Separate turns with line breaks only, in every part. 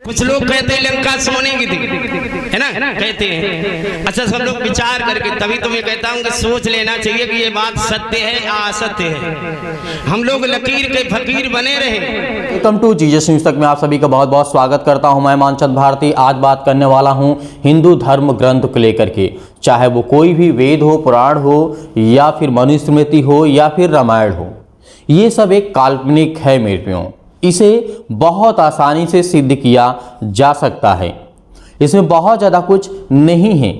कुछ लोग कहते हैं लंका सोने की थी, है ना, कहते हैं। अच्छा, सब लोग विचार करके तभी तो मैं कहता हूँ कि सोच लेना चाहिए कि ये बात सत्य है या असत्य है। हम लोग लकीर के फकीर बने रहे।
वेलकम टू जीजस न्यूज़ तक में आप सभी का बहुत बहुत स्वागत करता हूं। मैं मानचंद भारती आज बात करने वाला हूं हिंदू धर्म ग्रंथ को लेकर के, चाहे वो कोई भी वेद हो, पुराण हो या फिर मनुस्मृति हो या फिर रामायण हो। ये सब एक काल्पनिक है मेरे प्रियो, इसे बहुत आसानी से सिद्ध किया जा सकता है। इसमें बहुत ज़्यादा कुछ नहीं है।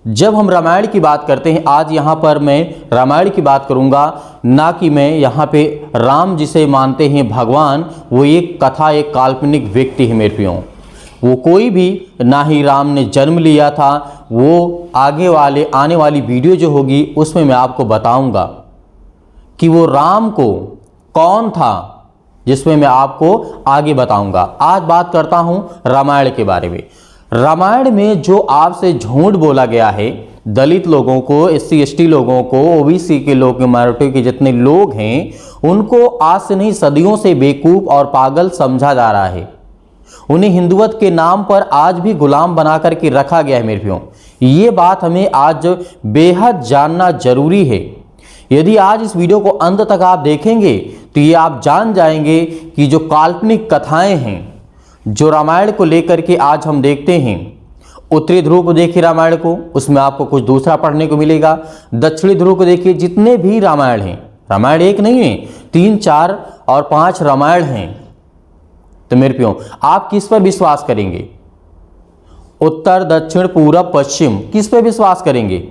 जब हम रामायण की बात करते हैं, आज यहाँ पर मैं रामायण की बात करूँगा, ना कि मैं यहाँ पे राम जिसे मानते हैं भगवान, वो एक कथा, एक काल्पनिक व्यक्ति है मेरे प्रियो। वो कोई भी ना ही राम ने जन्म लिया था। वो आने वाली वीडियो जो होगी उसमें मैं आपको बताऊँगा कि वो राम को कौन था, जिसमें मैं आपको आगे बताऊंगा। आज बात करता हूं रामायण के बारे में। रामायण में जो आपसे झूठ बोला गया है, दलित लोगों को, SC ST लोगों को, OBC के लोग, माइनॉरिटी के जितने लोग हैं, उनको आज से नहीं सदियों से बेवकूफ़ और पागल समझा जा रहा है। उन्हें हिंदुत्व के नाम पर आज भी गुलाम बना करके रखा गया है मेरे प्रियो। ये बात हमें आज बेहद जानना जरूरी है। यदि आज इस वीडियो को अंत तक आप देखेंगे तो ये आप जान जाएंगे कि जो काल्पनिक कथाएं हैं, जो रामायण को लेकर के आज हम देखते हैं, उत्तरी ध्रुव को देखिए रामायण को, उसमें आपको कुछ दूसरा पढ़ने को मिलेगा। दक्षिणी ध्रुव को देखिए, जितने भी रामायण हैं, रामायण एक नहीं है, 3, 4 और 5 रामायण हैं। तो मेरे प्रियो, आप किस पर विश्वास करेंगे? उत्तर, दक्षिण, पूरब, पश्चिम, किस पर विश्वास करेंगे?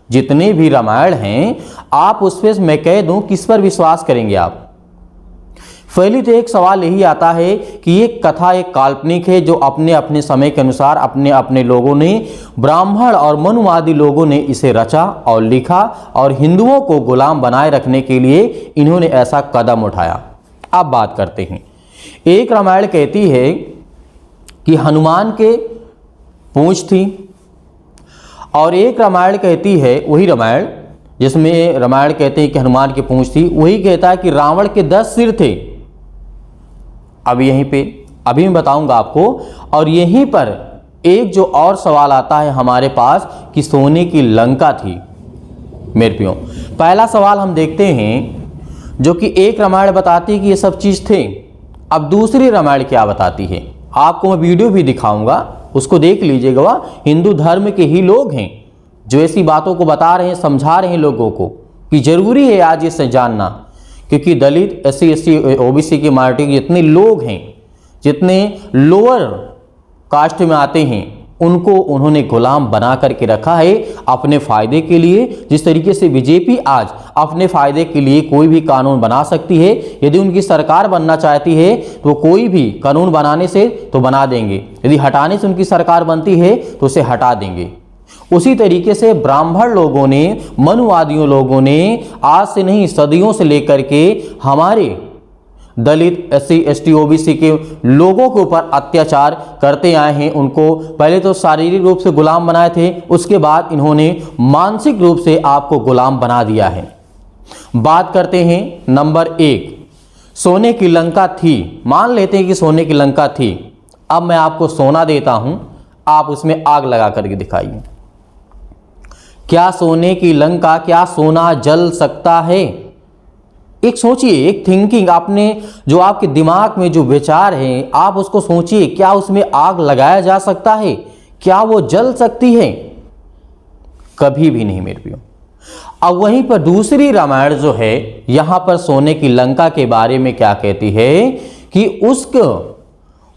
जितने भी रामायण हैं आप उस पर, मैं कह दूं, किस पर विश्वास करेंगे आप? पहले तो एक सवाल यही आता है कि ये कथा एक काल्पनिक है, जो अपने अपने समय के अनुसार अपने अपने लोगों ने, ब्राह्मण और मनुवादी लोगों ने इसे रचा और लिखा, और हिंदुओं को गुलाम बनाए रखने के लिए इन्होंने ऐसा कदम उठाया। अब बात करते हैं। एक रामायण कहती है कि हनुमान के पूंछ थी, और एक रामायण कहती है, वही रामायण जिसमें रामायण कहते हैं कि हनुमान की पूंछ थी, वही कहता है कि रावण के 10 सिर थे। अब यहीं पे अभी मैं बताऊंगा आपको। और यहीं पर एक जो और सवाल आता है हमारे पास कि सोने की लंका थी मेरे प्रियो। पहला सवाल हम देखते हैं, जो कि एक रामायण बताती है कि ये सब चीज़ थे। अब दूसरी रामायण क्या बताती है, आपको मैं वीडियो भी दिखाऊंगा, उसको देख लीजिएगा। वह हिंदू धर्म के ही लोग हैं जो ऐसी बातों को बता रहे हैं, समझा रहे हैं लोगों को कि जरूरी है आज इसे जानना, क्योंकि दलित, SC ST OBC की माइनॉरिटी के जितने लोग हैं, जितने लोअर कास्ट में आते हैं, उनको उन्होंने गुलाम बना करके रखा है अपने फायदे के लिए। जिस तरीके से बीजेपी आज अपने फायदे के लिए कोई भी कानून बना सकती है, यदि उनकी सरकार बनना चाहती है तो कोई भी कानून बनाने से तो बना देंगे, यदि हटाने से उनकी सरकार बनती है तो उसे हटा देंगे। उसी तरीके से ब्राह्मण लोगों ने, मनुवादियों लोगों ने आज से नहीं सदियों से लेकर के हमारे दलित, SC ST OBC के लोगों के ऊपर अत्याचार करते आए हैं। उनको पहले तो शारीरिक रूप से गुलाम बनाए थे, उसके बाद इन्होंने मानसिक रूप से आपको गुलाम बना दिया है। बात करते हैं नंबर 1, सोने की लंका थी। मान लेते हैं कि सोने की लंका थी। अब मैं आपको सोना देता हूं, आप उसमें आग लगा करके दिखाइए। क्या सोने की लंका, क्या सोना जल सकता है? एक सोचिए, एक थिंकिंग, आपने जो आपके दिमाग में जो विचार हैं, आप उसको सोचिए। क्या उसमें आग लगाया जा सकता है? क्या वो जल सकती है? कभी भी नहीं मेरे प्रियो। अब वहीं पर दूसरी रामायण जो है, यहां पर सोने की लंका के बारे में क्या कहती है कि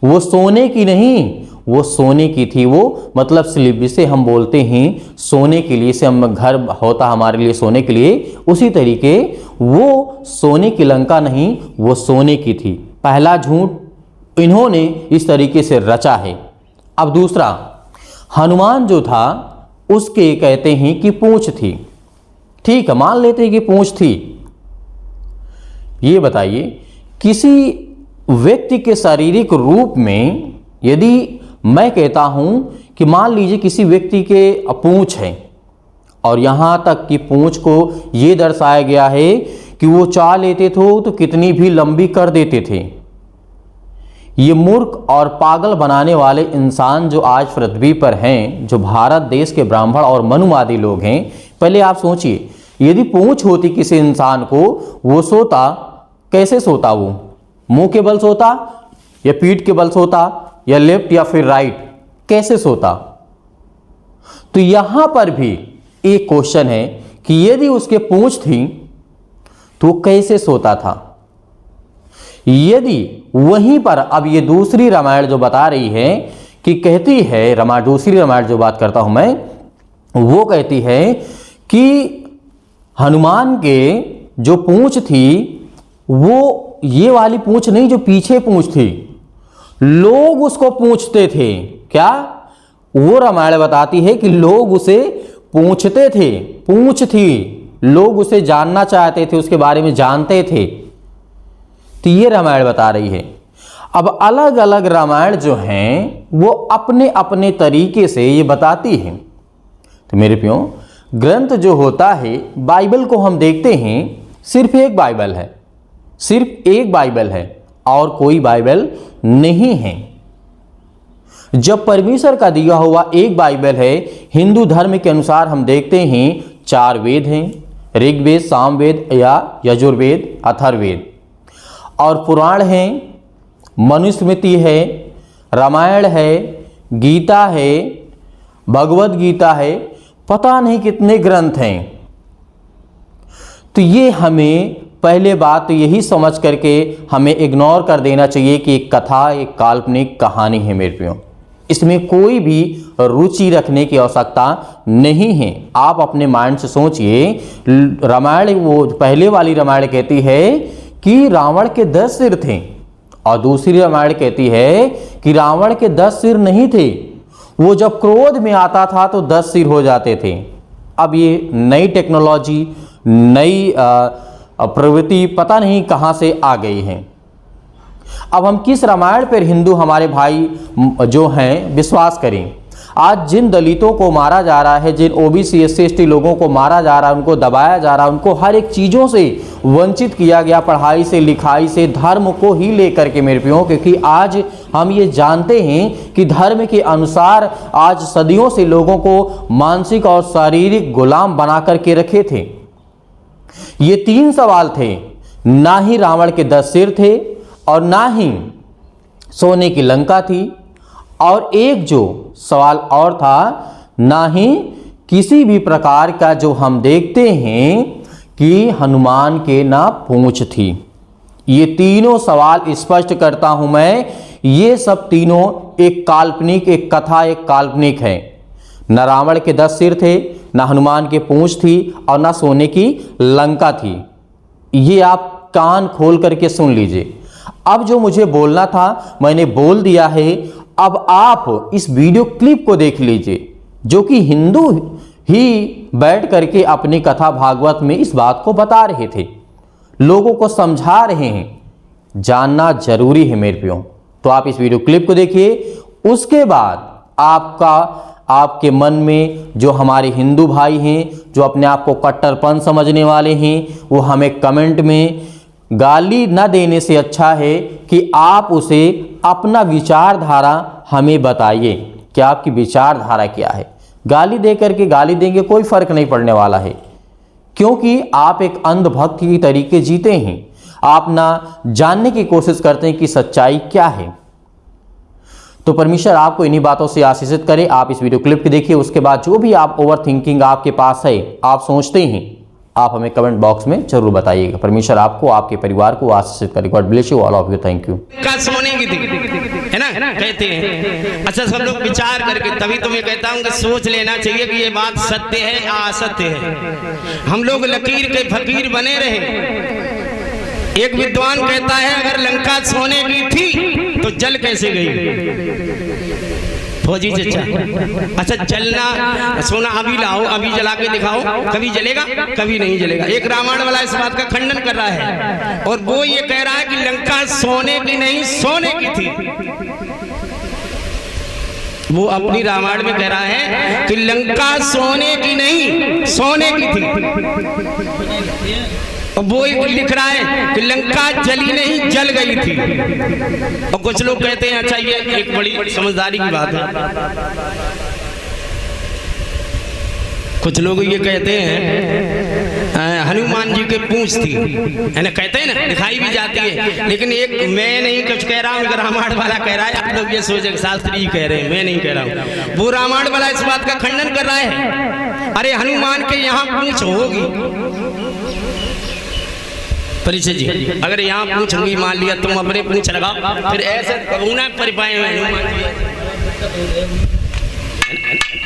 वो सोने की नहीं, वो सोने की थी। वो मतलब स्लिप, जिसे हम बोलते हैं सोने के लिए, से हम घर होता हमारे लिए सोने के लिए, उसी तरीके वो सोने की लंका नहीं, वो सोने की थी। पहला झूठ इन्होंने इस तरीके से रचा है। अब दूसरा, हनुमान जो था उसके कहते हैं कि पूंछ थी। ठीक है, मान लेते हैं कि पूंछ थी। ये बताइए, किसी व्यक्ति के शारीरिक रूप में, यदि मैं कहता हूं कि मान लीजिए किसी व्यक्ति के पूंछ है, और यहां तक कि पूंछ को यह दर्शाया गया है कि वो चाह लेते थे तो कितनी भी लंबी कर देते थे। ये मूर्ख और पागल बनाने वाले इंसान जो आज पृथ्वी पर हैं, जो भारत देश के ब्राह्मण और मनुवादी लोग हैं, पहले आप सोचिए, यदि पूंछ होती किसी इंसान को, वो सोता कैसे सोता? वो मुंह के बल सोता या पीठ के बल सोता या लेफ्ट या फिर राइट, कैसे सोता? तो यहां पर भी एक क्वेश्चन है कि यदि उसके पूंछ थी तो कैसे सोता था? यदि वहीं पर अब ये दूसरी रामायण जो बता रही है कि कहती है, दूसरी रामायण जो बात करता हूं मैं, वो कहती है कि हनुमान के जो पूंछ थी वो ये वाली पूंछ नहीं, जो पीछे पूंछ थी, लोग उसको पूछते थे। क्या? वो रामायण बताती है कि लोग उसे पूछते थे, पूंछ थी, लोग उसे जानना चाहते थे, उसके बारे में जानते थे। तो ये रामायण बता रही है। अब अलग अलग रामायण जो हैं वो अपने अपने तरीके से ये बताती हैं। तो मेरे प्रियो, ग्रंथ जो होता है, बाइबल को हम देखते हैं, सिर्फ एक बाइबल है, सिर्फ एक बाइबल है और कोई बाइबल नहीं है। जब परमेश्वर का दिया हुआ एक बाइबल है, हिंदू धर्म के अनुसार हम देखते हैं 4 वेद हैं, ऋग्वेद, सामवेद या यजुर्वेद, अथर्ववेद, और पुराण हैं, मनुस्मृति है, रामायण है, गीता है, भगवद गीता है, पता नहीं कितने ग्रंथ हैं। तो ये हमें पहले बात तो यही समझ करके हमें इग्नोर कर देना चाहिए कि एक कथा, एक काल्पनिक कहानी है मेरे प्रियो, इसमें कोई भी रुचि रखने की आवश्यकता नहीं है। आप अपने माइंड से सोचिए, रामायण, वो पहले वाली रामायण कहती है कि रावण के 10 सिर थे और दूसरी रामायण कहती है कि रावण के 10 सिर नहीं थे, वो जब क्रोध में आता था तो 10 सिर हो जाते थे। अब ये नई टेक्नोलॉजी, नई प्रवृत्ति पता नहीं कहां से आ गई है। अब हम किस रामायण पर हिंदू हमारे भाई जो हैं विश्वास करें? आज जिन दलितों को मारा जा रहा है, जिन ओबीसी SC ST लोगों को मारा जा रहा है, उनको दबाया जा रहा है, उनको हर एक चीज़ों से वंचित किया गया, पढ़ाई से, लिखाई से, धर्म को ही लेकर के मेरे प्रियो, क्योंकि आज हम ये जानते हैं कि धर्म के अनुसार आज सदियों से लोगों को मानसिक और शारीरिक गुलाम बना करके रखे थे। ये 3 सवाल थे, ना ही रावण के 10 सिर थे और ना ही सोने की लंका थी, और एक जो सवाल और था, ना ही किसी भी प्रकार का जो हम देखते हैं कि हनुमान के ना पूंछ थी। ये तीनों सवाल स्पष्ट करता हूं मैं, ये सब तीनों एक काल्पनिक, एक कथा, एक काल्पनिक है। न रावण के 10 सिर थे, ना हनुमान के पूंछ थी और ना सोने की लंका थी। ये आप कान खोल करके सुन लीजिए। अब जो मुझे बोलना था मैंने बोल दिया है। अब आप इस वीडियो क्लिप को देख लीजिए, जो कि हिंदू ही बैठ करके अपनी कथा भागवत में इस बात को बता रहे थे, लोगों को समझा रहे हैं। जानना जरूरी है मेरे प्रियो। तो आप इस वीडियो क्लिप को देखिए, उसके बाद आपके मन में जो हमारे हिंदू भाई हैं, जो अपने आप को कट्टरपन समझने वाले हैं, वो हमें कमेंट में गाली न देने से अच्छा है कि आप उसे अपना विचारधारा हमें बताइए कि आपकी विचारधारा क्या है। गाली दे करके गाली देंगे कोई फर्क नहीं पड़ने वाला है, क्योंकि आप एक अंधभक्त की तरीके जीते हैं। आप ना जानने की कोशिश करते हैं कि सच्चाई क्या है। तो परमेश्वर आपको इन्हीं बातों से आशीषित करे। आप इस वीडियो क्लिप को देखिए, उसके बाद जो भी आप ओवर थिंकिंग आपके पास है, आप सोचते हैं, आप हमें कमेंट बॉक्स में जरूर बताइएगा। परमेश्वर आपको, आपके परिवार को आशीषित करे। God bless you all of you. Thank you.
का सोने की थी, है ना, कहते हैं। अच्छा, सब लोग विचार करके, तभी तो मैं कहता हूँ कि सोच लेना चाहिए कि ये बात सत्य है या असत्य है। हम लोग लकीर के फकीर बने रहे। एक विद्वान कहता है, अगर लंका सोने की थी तो जल कैसे गई? फौजी चचा, अच्छा जलना सोना अभी लाओ, अभी जला के दिखाओ, कभी जलेगा, कभी नहीं जलेगा। एक रामायण वाला इस बात का खंडन कर रहा है और वो ये कह रहा है कि लंका सोने की नहीं, सोने की थी। वो अपनी रामायण में कह रहा है कि लंका सोने की नहीं, सोने की थी। और वो लिख रहा है कि लंका जली नहीं जल गई थी। और कुछ लोग कहते हैं, अच्छा ये एक बड़ी समझदारी की बात है, कुछ लोग ये कहते हैं हनुमान जी के पूंछ थी, है ना, कहते हैं ना, दिखाई भी जाती है। लेकिन एक मैं नहीं कुछ कह रहा हूँ, रामायण वाला कह रहा है। आप लोग ये सोचे शास्त्री जी कह रहे हैं, मैं नहीं कह रहा हूँ। वो रामायण वाला इस बात का खंडन कर रहा है, अरे हनुमान के यहाँ पूंछ होगी। परिचय जी, अगर यहाँ पूंछ होगी, मान लिया तुम अपने पूंछ लगाओ, फिर ऐसे कबूना पर पाए हनुमान जी,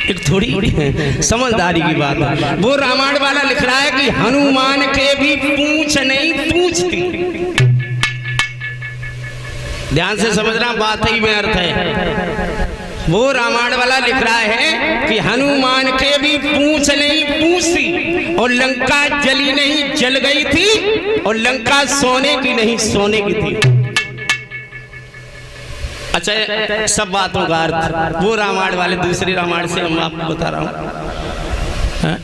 एक थोड़ी समझदारी की बात है। वो रामायण वाला लिख रहा है कि हनुमान के भी पूंछ नहीं पूंछ थी। ध्यान से समझना, बात ही में अर्थ है। वो रामायण वाला लिख रहा है कि हनुमान के भी पूंछ नहीं पूंछ थी, और लंका जली नहीं जल गई थी, और लंका सोने की नहीं सोने की थी। अच्छा, सब बातों का अर्थ वो रामायण वाले दूसरे रामायण से हम आपको बता रहा हूँ,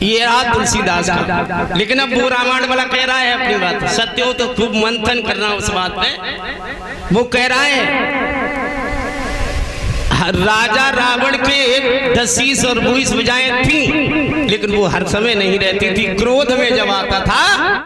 ये रहा तुलसीदास का। लेकिन अब वो रामायण वाला कह रहा है अपनी बात, सत्य हो तो खूब मंथन करना उस बात पे। वो कह रहा है राजा रावण के 10 और 20 भुजाएं थी, लेकिन वो हर समय नहीं रहती थी। क्रोध में जब आता था